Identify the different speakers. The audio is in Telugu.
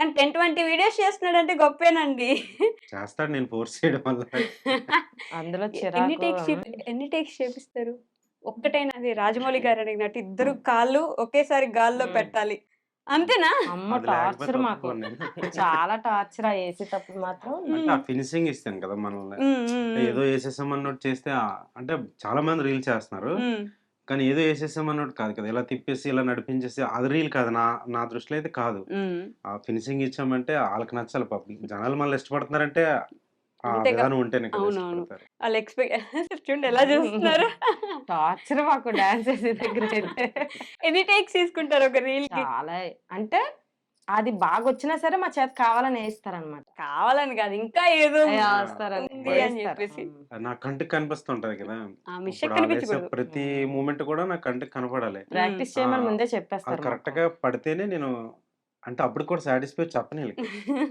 Speaker 1: కానీ 10, 20 వీడియోస్ చేస్తున్నాడంటే గొప్పేనండి.
Speaker 2: చేస్తాడు నేను ఫోర్స్ చేయడం వల్ల.
Speaker 3: అందులో
Speaker 1: ఎన్ని
Speaker 3: చిరాకు
Speaker 1: టేక్స్ ఎన్ని టేక్స్ చేపిస్తారు? ఒక్కటేనా అది రాజమౌళి గారు అడిగినట్టు ఇద్దరు కాళ్ళు ఒకేసారి గాల్లో
Speaker 3: హ్మ్.
Speaker 1: పెట్టాలి. అంతేనా?
Speaker 3: అమ్మ
Speaker 2: అది లేకపోతే
Speaker 3: టార్చర్ మాకు.
Speaker 2: ఒప్పుకోను నేను.
Speaker 3: చాలా టార్చర్ ఏసేటప్పుడు మాత్రం.
Speaker 2: అంటే ఆ
Speaker 1: హ్మ్.
Speaker 2: ఫినిషింగ్ ఇస్తాను కదా మనల్ని.
Speaker 1: హ్మ్. హ్మ్.
Speaker 2: అంటే
Speaker 1: హ్మ్.
Speaker 2: ఏదో ఏసేసామన్నట్టు చేస్తే అంటే చాలా మంది రీల్స్ చేస్తున్నారు.
Speaker 1: హ్మ్.
Speaker 2: కానీ ఏదో ఏసేసామన్నట్టు కాదు కదా! ఇలా తిప్పేసి, ఇలా నడిపించేసి అది రీల్ కాదు. నా నా దృష్టిలో అయితే కాదు.
Speaker 1: హ్మ్.
Speaker 2: ఆ ఫినిషింగ్ ఇచ్చామంటే ఆళ్ళకి నచ్చాలి పాపం. జనాలు మనల్ని ఇష్టపడుతున్నారంటే ఆ
Speaker 1: అంతేగా.
Speaker 2: విధానం ఉంటేనే కదా
Speaker 1: అవునవును.
Speaker 2: ఇష్టపడతారు.
Speaker 1: ఆళ్ళు చూడండి ఎలా చూస్తున్నారు.
Speaker 3: టార్చర్ మాకు డాన్స్ ఏసే దగ్గరైతే.
Speaker 1: ఎన్ని టేక్స్ తీసుకుంటారు ఒక రీల్‌కి?
Speaker 3: చాలా అంటే అది బాగొచ్చినా సరే మా చేత కావాలని ఏస్తారనమాట.
Speaker 1: కావాలని కాదు. ఇంకా ఏదో
Speaker 2: ఆ!
Speaker 3: ఏస్తారని
Speaker 1: ఉంది అని
Speaker 3: ఏస్తారు.
Speaker 1: చెప్పేసి.
Speaker 2: నా కంటికి కనిపిస్తుంటది కదా!
Speaker 1: ఆ మిస్టేక్
Speaker 2: ఇప్పుడు ఆళ్ళేసే
Speaker 1: కనిపించకూడదు.
Speaker 2: ప్రతి
Speaker 3: హ్మ్.
Speaker 2: మూవ్‌మెంట్ కూడా నా కంటికి కనపడాలి.
Speaker 1: హ్మ్.
Speaker 3: ప్రాక్టీస్
Speaker 2: ఆ!
Speaker 3: చేయమని ముందే
Speaker 2: అది
Speaker 3: చెప్పేస్తారు మాకు.
Speaker 2: కరెక్ట్‌గా పడితేనే నేను అంటే అప్పటికి కూడా సాటిస్ఫై చెప్పను ఈళ్ళకి.